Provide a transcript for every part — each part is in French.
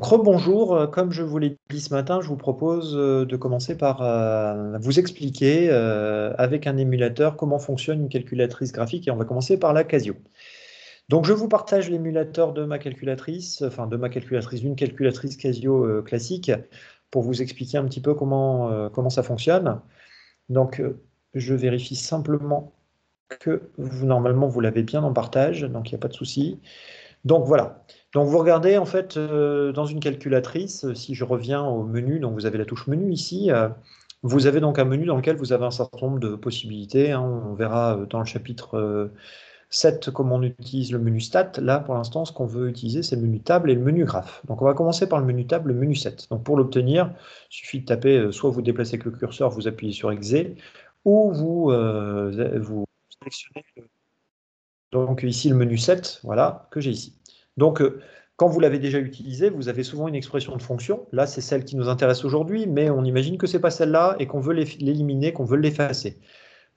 Rebonjour, comme je vous l'ai dit ce matin, je vous propose de commencer par vous expliquer avec un émulateur comment fonctionne une calculatrice graphique et on va commencer par la Casio. Donc je vous partage l'émulateur de ma calculatrice, d'une calculatrice Casio classique pour vous expliquer un petit peu comment ça fonctionne. Donc je vérifie simplement que normalement vous l'avez bien en partage, donc il n'y a pas de souci. Donc voilà. Donc vous regardez en fait dans une calculatrice, si je reviens au menu, donc vous avez la touche menu ici, vous avez donc un menu dans lequel vous avez un certain nombre de possibilités, hein. On verra dans le chapitre 7 comment on utilise le menu stat. Là pour l'instant ce qu'on veut utiliser c'est le menu table et le menu graphe. Donc on va commencer par le menu table, le menu 7. Donc pour l'obtenir, il suffit de taper, soit vous déplacez avec le curseur, vous appuyez sur exe, ou vous sélectionnez donc ici le menu 7, voilà, que j'ai ici. Donc quand vous l'avez déjà utilisé, vous avez souvent une expression de fonction. Là, c'est celle qui nous intéresse aujourd'hui, mais on imagine que ce n'est pas celle-là et qu'on veut l'éliminer, qu'on veut l'effacer.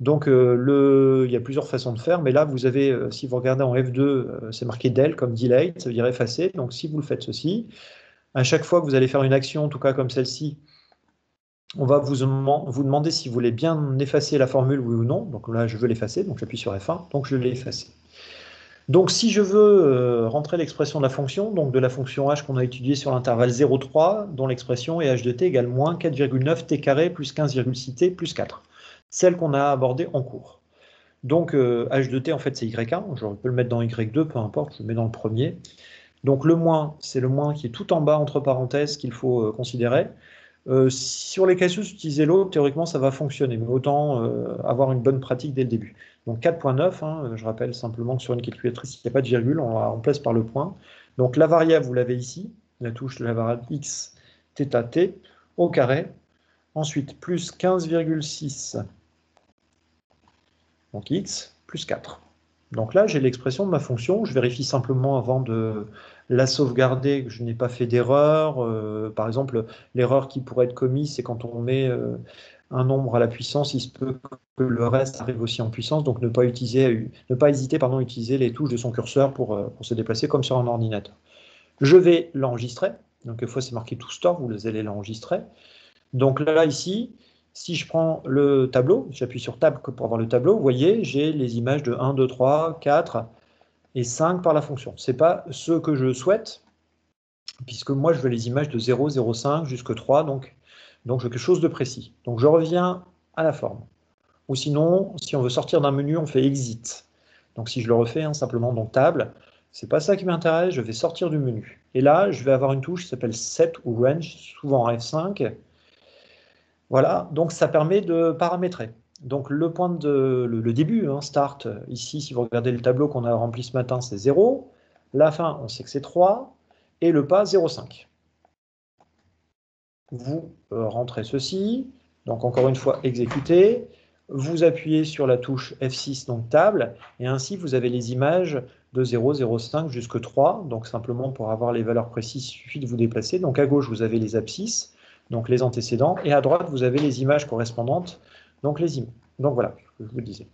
Donc il y a plusieurs façons de faire, mais là, vous avez, si vous regardez en F2, c'est marqué del comme delete, ça veut dire effacer. Donc si vous le faites ceci, à chaque fois que vous allez faire une action, en tout cas comme celle-ci, on va vous demander si vous voulez bien effacer la formule, oui ou non. Donc là, je veux l'effacer, donc j'appuie sur F1, donc je l'ai effacé. Donc si je veux rentrer l'expression de la fonction, donc de la fonction h qu'on a étudiée sur l'intervalle 0,3, dont l'expression est h de t égale moins 4,9 t carré plus 15,6 t plus 4, celle qu'on a abordée en cours. Donc h de t, en fait, c'est y1, je peux le mettre dans y2, peu importe, je le mets dans le premier. Donc le moins, c'est le moins qui est tout en bas, entre parenthèses, qu'il faut considérer. Sur les casus, utiliser l'autre, théoriquement, ça va fonctionner, mais autant avoir une bonne pratique dès le début. Donc 4.9, hein, je rappelle simplement que sur une calculatrice, il n'y a pas de virgule, on la remplace par le point. Donc la variable, vous l'avez ici, la touche de la variable x, θ, t, au carré. Ensuite, plus 15,6, donc x, plus 4. Donc là, j'ai l'expression de ma fonction. Je vérifie simplement avant de la sauvegarder que je n'ai pas fait d'erreur. Par exemple, l'erreur qui pourrait être commise, c'est quand on met un nombre à la puissance, il se peut que le reste arrive aussi en puissance. Donc ne pas hésiter à utiliser les touches de son curseur pour se déplacer comme sur un ordinateur. Je vais l'enregistrer. Donc une fois c'est marqué to store, vous allez l'enregistrer. Donc là, ici, si je prends le tableau, j'appuie sur Tab pour avoir le tableau, vous voyez, j'ai les images de 1, 2, 3, 4 et 5 par la fonction. Ce n'est pas ce que je souhaite, puisque moi, je veux les images de 0, 0, 5 jusqu'à 3, donc je veux quelque chose de précis. Donc je reviens à la forme. Ou sinon, si on veut sortir d'un menu, on fait Exit. Donc si je le refais, hein, simplement dans Table, c'est pas ça qui m'intéresse, je vais sortir du menu. Et là, je vais avoir une touche qui s'appelle Set ou Range, souvent en F5. Voilà, donc ça permet de paramétrer. Donc le début, hein, start, ici, si vous regardez le tableau qu'on a rempli ce matin, c'est 0. La fin, on sait que c'est 3. Et le pas, 0,5. Vous rentrez ceci. Donc encore une fois, exécuter. Vous appuyez sur la touche F6, donc table. Et ainsi, vous avez les images de 0, 0,5 jusqu'à 3. Donc simplement, pour avoir les valeurs précises, il suffit de vous déplacer. Donc à gauche, vous avez les abscisses, donc les antécédents, et à droite, vous avez les images correspondantes, donc les images. Donc voilà, ce que je vous disais.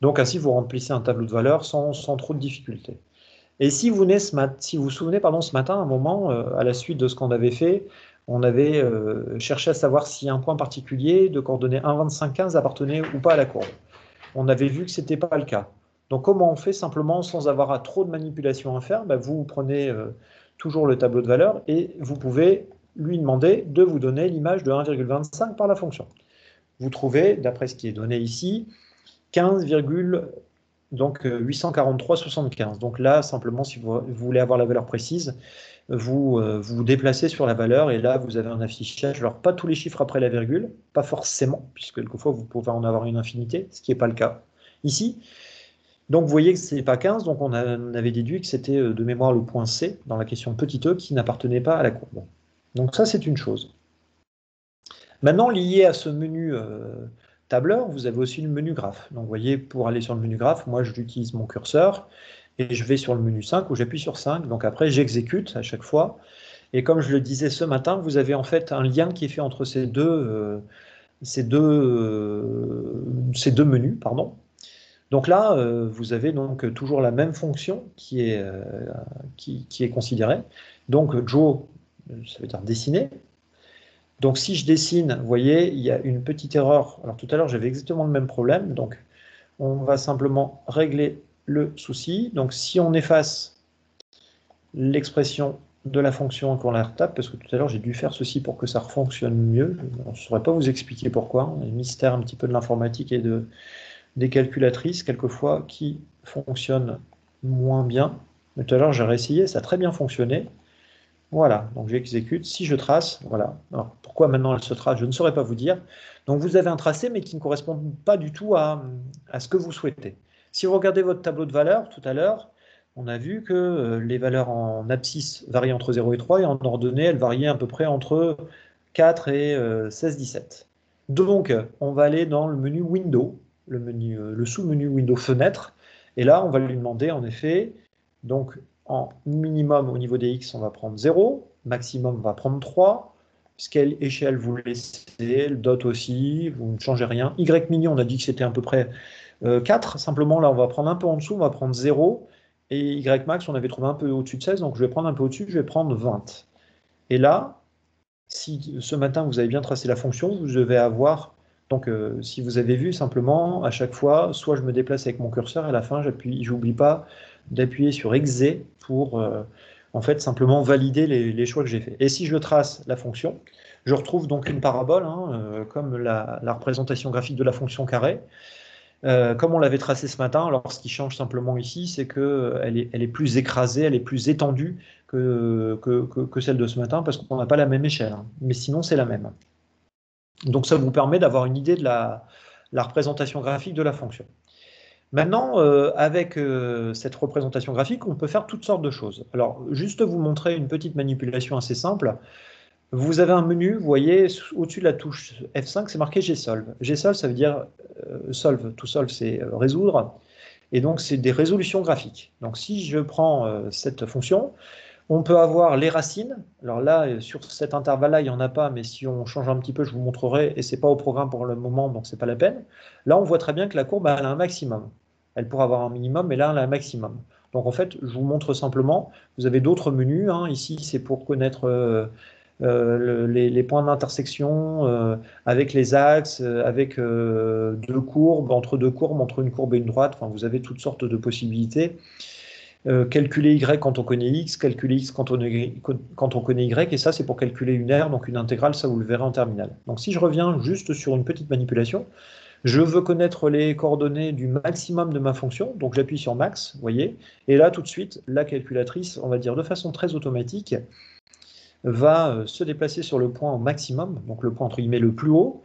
Donc ainsi, vous remplissez un tableau de valeurs sans trop de difficultés. Et si vous vous souvenez, ce matin, à un moment, à la suite de ce qu'on avait fait, on avait cherché à savoir si un point particulier de coordonnées 1, 25, 15 appartenait ou pas à la courbe. On avait vu que ce n'était pas le cas. Donc comment on fait simplement sans avoir trop de manipulation à faire? Vous prenez toujours le tableau de valeurs et vous pouvez lui demander de vous donner l'image de 1,25 par la fonction. Vous trouvez, d'après ce qui est donné ici, 15, donc 843,75. Donc là, simplement, si vous voulez avoir la valeur précise, vous déplacez sur la valeur et là, vous avez un affichage. Alors, pas tous les chiffres après la virgule, pas forcément, puisque quelquefois, vous pouvez en avoir une infinité, ce qui n'est pas le cas ici. Donc, vous voyez que ce n'est pas 15, donc on avait déduit que c'était de mémoire le point C dans la question petit e qui n'appartenait pas à la courbe. Donc ça, c'est une chose. Maintenant, lié à ce menu tableur, vous avez aussi le menu graphe. Donc, vous voyez, pour aller sur le menu graphe, moi, j'utilise mon curseur et je vais sur le menu 5 où j'appuie sur 5. Donc après, j'exécute à chaque fois. Et comme je le disais ce matin, vous avez en fait un lien qui est fait entre ces deux menus, pardon. Donc là, vous avez donc toujours la même fonction qui est considérée. Donc Joe ça veut dire dessiner. Donc si je dessine, vous voyez, il y a une petite erreur. Alors tout à l'heure, j'avais exactement le même problème. Donc on va simplement régler le souci. Donc si on efface l'expression de la fonction qu'on la retape, parce que tout à l'heure j'ai dû faire ceci pour que ça fonctionne mieux. Je ne saurais pas vous expliquer pourquoi. Un mystère un petit peu de l'informatique et des calculatrices, quelquefois, qui fonctionnent moins bien. Mais tout à l'heure j'ai réessayé, ça a très bien fonctionné. Voilà, donc j'exécute. Si je trace, voilà. Alors, pourquoi maintenant elle se trace, je ne saurais pas vous dire. Donc vous avez un tracé, mais qui ne correspond pas du tout à ce que vous souhaitez. Si vous regardez votre tableau de valeurs, tout à l'heure, on a vu que les valeurs en abscisse variaient entre 0 et 3, et en ordonnée, elles variaient à peu près entre 4 et 16, 17. Donc, on va aller dans le menu Windows, le sous-menu Windows Fenêtre, et là, on va lui demander, en effet, donc, en minimum au niveau des X, on va prendre 0, maximum, on va prendre 3, scale, échelle, vous le laissez, le dot aussi, vous ne changez rien. Y mini, on a dit que c'était à peu près 4, simplement là, on va prendre un peu en dessous, on va prendre 0, et Y max, on avait trouvé un peu au-dessus de 16, donc je vais prendre un peu au-dessus, je vais prendre 20. Et là, si ce matin vous avez bien tracé la fonction, vous devez avoir, donc si vous avez vu simplement, à chaque fois, soit je me déplace avec mon curseur, et à la fin, j'oublie pas d'appuyer sur Exe pour en fait simplement valider les choix que j'ai faits. Et si je trace la fonction, je retrouve donc une parabole, hein, comme la représentation graphique de la fonction carré. Comme on l'avait tracé ce matin, alors ce qui change simplement ici, c'est qu'elle est plus écrasée, elle est plus étendue que celle de ce matin, parce qu'on n'a pas la même échelle, hein. Mais sinon, c'est la même. Donc ça vous permet d'avoir une idée de la représentation graphique de la fonction. Maintenant, avec cette représentation graphique, on peut faire toutes sortes de choses. Alors, juste vous montrer une petite manipulation assez simple. Vous avez un menu, vous voyez, au-dessus de la touche F5, c'est marqué Gsolve. Gsolve, ça veut dire solve. To solve, c'est résoudre. Et donc, c'est des résolutions graphiques. Donc, si je prends cette fonction, on peut avoir les racines. Alors là, sur cet intervalle-là, il n'y en a pas, mais si on change un petit peu, je vous montrerai, et ce n'est pas au programme pour le moment, donc ce n'est pas la peine. Là, on voit très bien que la courbe, elle a un maximum. Elle pourrait avoir un minimum, mais là, elle a un maximum. Donc en fait, je vous montre simplement, vous avez d'autres menus, hein. Ici, c'est pour connaître les points d'intersection avec les axes, avec deux courbes, entre une courbe et une droite. Enfin, vous avez toutes sortes de possibilités. Calculer Y quand on connaît X, calculer X quand on connaît Y, et ça c'est pour calculer une aire, donc une intégrale, ça vous le verrez en terminale. Donc si je reviens juste sur une petite manipulation, je veux connaître les coordonnées du maximum de ma fonction, donc j'appuie sur max, vous voyez, et là tout de suite, la calculatrice, on va dire de façon très automatique, va se déplacer sur le point au maximum, donc le point entre guillemets le plus haut,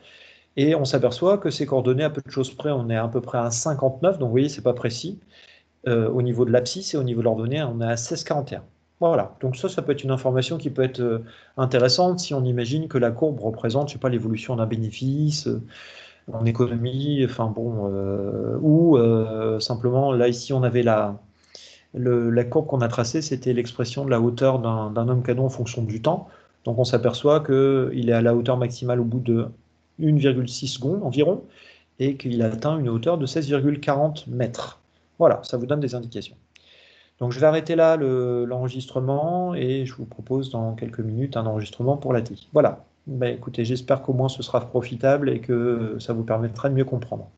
et on s'aperçoit que ces coordonnées, à peu de choses près, on est à peu près à 59, donc vous voyez, c'est pas précis. Au niveau de l'abscisse et au niveau de l'ordonnée, on est à 16,41. Voilà, donc ça peut être une information qui peut être intéressante si on imagine que la courbe représente, je sais pas, l'évolution d'un bénéfice en économie, enfin bon, ou simplement, là ici on avait la courbe qu'on a tracée, c'était l'expression de la hauteur d'un homme canon en fonction du temps. Donc on s'aperçoit qu'il est à la hauteur maximale au bout de 1,6 secondes environ, et qu'il atteint une hauteur de 16,40 mètres. Voilà, ça vous donne des indications. Donc je vais arrêter là l'enregistrement et je vous propose dans quelques minutes un enregistrement pour la TI. Voilà. Ben, écoutez, j'espère qu'au moins ce sera profitable et que ça vous permettra de mieux comprendre.